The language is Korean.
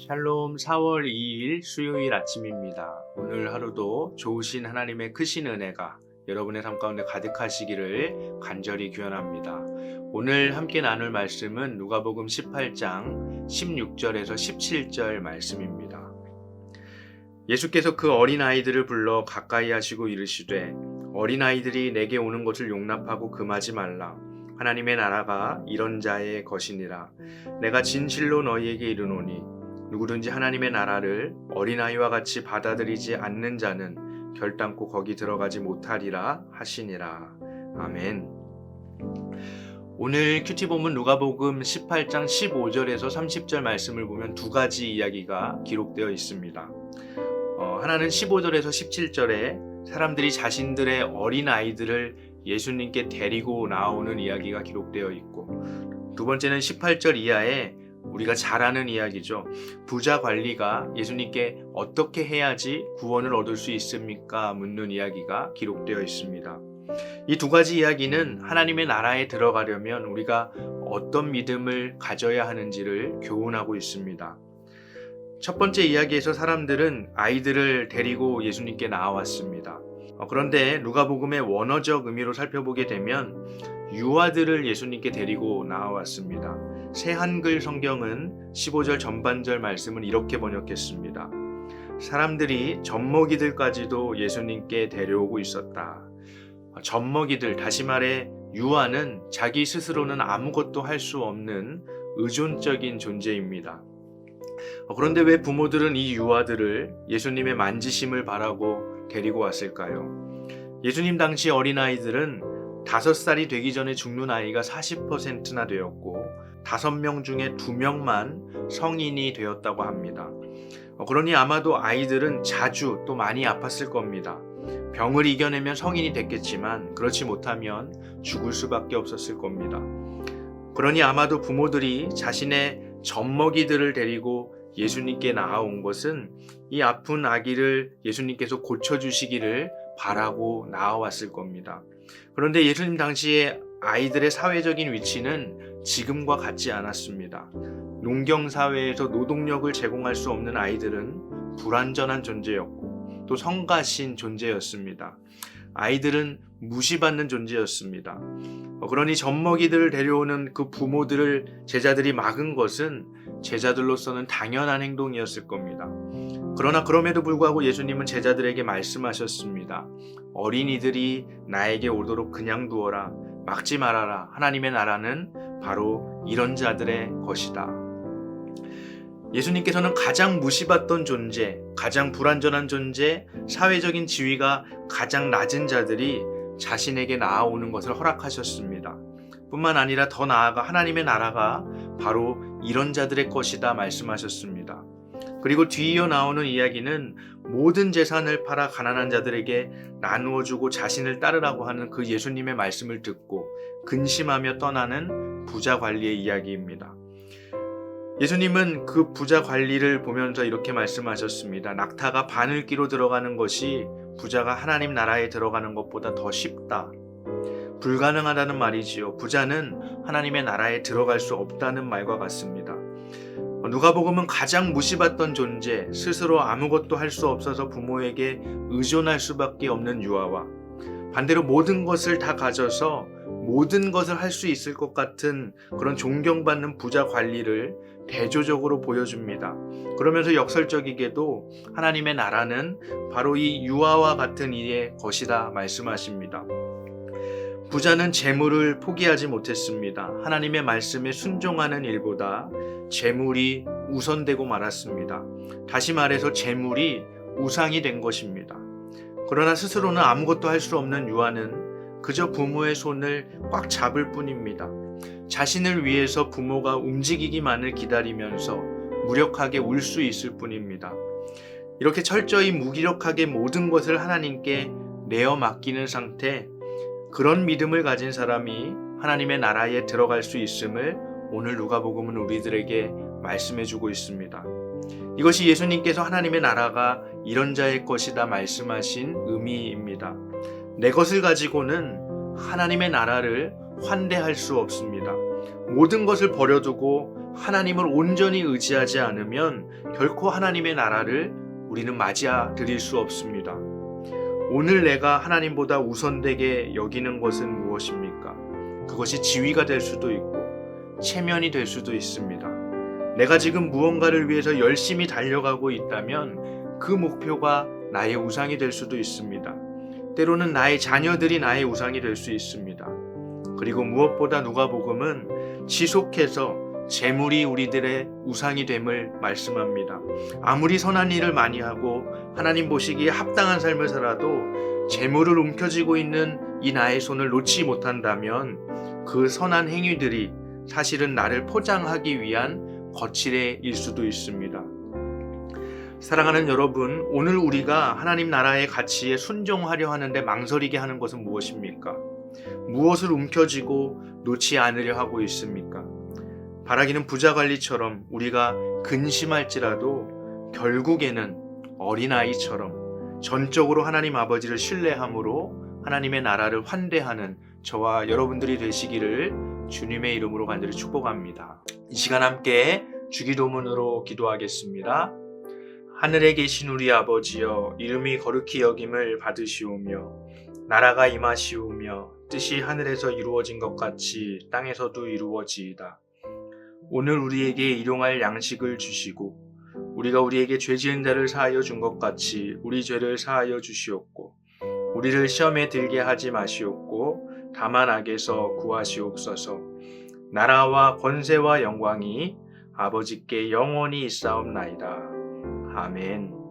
샬롬 4월 2일 수요일 아침입니다. 오늘 하루도 좋으신 하나님의 크신 은혜가 여러분의 삶 가운데 가득하시기를 간절히 기원합니다. 오늘 함께 나눌 말씀은 누가복음 18장 16절에서 17절 말씀입니다. 예수께서 그 어린아이들을 불러 가까이 하시고 이르시되 어린아이들이 내게 오는 것을 용납하고 금하지 말라. 하나님의 나라가 이런 자의 것이니라. 내가 진실로 너희에게 이르노니 누구든지 하나님의 나라를 어린아이와 같이 받아들이지 않는 자는 결단코 거기 들어가지 못하리라 하시니라. 아멘. 오늘 큐티 본문 누가복음 18장 15절에서 30절 말씀을 보면 두 가지 이야기가 기록되어 있습니다. 하나는 15절에서 17절에 사람들이 자신들의 어린아이들을 예수님께 데리고 나오는 이야기가 기록되어 있고, 두 번째는 18절 이하에 우리가 잘 아는 이야기죠. 부자 관리가 예수님께 어떻게 해야지 구원을 얻을 수 있습니까? 묻는 이야기가 기록되어 있습니다. 이 두 가지 이야기는 하나님의 나라에 들어가려면 우리가 어떤 믿음을 가져야 하는지를 교훈하고 있습니다. 첫 번째 이야기에서 사람들은 아이들을 데리고 예수님께 나왔습니다. 그런데 누가복음의 원어적 의미로 살펴보게 되면 유아들을 예수님께 데리고 나왔습니다. 새 한글 성경은 15절 전반절 말씀을 이렇게 번역했습니다. 사람들이 젖먹이들까지도 예수님께 데려오고 있었다. 젖먹이들, 다시 말해 유아는 자기 스스로는 아무것도 할 수 없는 의존적인 존재입니다. 그런데 왜 부모들은 이 유아들을 예수님의 만지심을 바라고 데리고 왔을까요? 예수님 당시 어린아이들은 5살이 되기 전에 죽는 아이가 40%나 되었고 5명 중에 2명만 성인이 되었다고 합니다. 그러니 아마도 아이들은 자주 또 많이 아팠을 겁니다. 병을 이겨내면 성인이 됐겠지만 그렇지 못하면 죽을 수밖에 없었을 겁니다. 그러니 아마도 부모들이 자신의 젖먹이들을 데리고 예수님께 나아온 것은 이 아픈 아기를 예수님께서 고쳐주시기를 바라고 나아왔을 겁니다. 그런데 예수님 당시에 아이들의 사회적인 위치는 지금과 같지 않았습니다. 농경사회에서 노동력을 제공할 수 없는 아이들은 불완전한 존재였고 또 성가신 존재였습니다. 아이들은 무시받는 존재였습니다. 그러니 젖먹이들을 데려오는 그 부모들을 제자들이 막은 것은 제자들로서는 당연한 행동이었을 겁니다. 그러나 그럼에도 불구하고 예수님은 제자들에게 말씀하셨습니다. 어린이들이 나에게 오도록 그냥 두어라. 막지 말아라. 하나님의 나라는 바로 이런 자들의 것이다. 예수님께서는 가장 무시받던 존재, 가장 불완전한 존재, 사회적인 지위가 가장 낮은 자들이 자신에게 나아오는 것을 허락하셨습니다. 뿐만 아니라 더 나아가 하나님의 나라가 바로 이런 자들의 것이다 말씀하셨습니다. 그리고 뒤이어 나오는 이야기는 모든 재산을 팔아 가난한 자들에게 나누어 주고 자신을 따르라고 하는 그 예수님의 말씀을 듣고 근심하며 떠나는 부자 관리의 이야기입니다. 예수님은 그 부자 관리를 보면서 이렇게 말씀하셨습니다. 낙타가 바늘기로 들어가는 것이 부자가 하나님 나라에 들어가는 것보다 더 쉽다. 불가능하다는 말이지요. 부자는 하나님의 나라에 들어갈 수 없다는 말과 같습니다. 누가복음은 가장 무시받던 존재, 스스로 아무것도 할 수 없어서 부모에게 의존할 수밖에 없는 유아와 반대로 모든 것을 다 가져서 모든 것을 할 수 있을 것 같은 그런 존경받는 부자 관리를 대조적으로 보여줍니다. 그러면서 역설적이게도 하나님의 나라는 바로 이 유아와 같은 이의 것이다 말씀하십니다. 부자는 재물을 포기하지 못했습니다. 하나님의 말씀에 순종하는 일보다 재물이 우선되고 말았습니다. 다시 말해서 재물이 우상이 된 것입니다. 그러나 스스로는 아무것도 할 수 없는 유아는 그저 부모의 손을 꽉 잡을 뿐입니다. 자신을 위해서 부모가 움직이기만을 기다리면서 무력하게 울 수 있을 뿐입니다. 이렇게 철저히 무기력하게 모든 것을 하나님께 내어 맡기는 상태, 그런 믿음을 가진 사람이 하나님의 나라에 들어갈 수 있음을 오늘 누가복음은 우리들에게 말씀해주고 있습니다. 이것이 예수님께서 하나님의 나라가 이런 자의 것이다 말씀하신 의미입니다. 내 것을 가지고는 하나님의 나라를 환대할 수 없습니다. 모든 것을 버려두고 하나님을 온전히 의지하지 않으면 결코 하나님의 나라를 우리는 맞이드릴 수 없습니다. 오늘 내가 하나님보다 우선되게 여기는 것은 무엇입니까? 그것이 지위가 될 수도 있고 체면이 될 수도 있습니다. 내가 지금 무언가를 위해서 열심히 달려가고 있다면 그 목표가 나의 우상이 될 수도 있습니다. 때로는 나의 자녀들이 나의 우상이 될 수 있습니다. 그리고 무엇보다 누가복음은 지속해서 재물이 우리들의 우상이 됨을 말씀합니다. 아무리 선한 일을 많이 하고 하나님 보시기에 합당한 삶을 살아도 재물을 움켜쥐고 있는 이 나의 손을 놓지 못한다면 그 선한 행위들이 사실은 나를 포장하기 위한 거칠애일 수도 있습니다. 사랑하는 여러분, 오늘 우리가 하나님 나라의 가치에 순종하려 하는데 망설이게 하는 것은 무엇입니까? 무엇을 움켜쥐고 놓지 않으려 하고 있습니까? 바라기는 부자관리처럼 우리가 근심할지라도 결국에는 어린아이처럼 전적으로 하나님 아버지를 신뢰함으로 하나님의 나라를 환대하는 저와 여러분들이 되시기를 주님의 이름으로 간절히 축복합니다. 이 시간 함께 주기도문으로 기도하겠습니다. 하늘에 계신 우리 아버지여, 이름이 거룩히 여김을 받으시오며 나라가 임하시오며 뜻이 하늘에서 이루어진 것 같이 땅에서도 이루어지이다. 오늘 우리에게 일용할 양식을 주시고 우리가 우리에게 죄 지은 자를 사하여 준 것 같이 우리 죄를 사하여 주시옵고 우리를 시험에 들게 하지 마시옵고 다만 악에서 구하시옵소서. 나라와 권세와 영광이 아버지께 영원히 있사옵나이다. 아멘.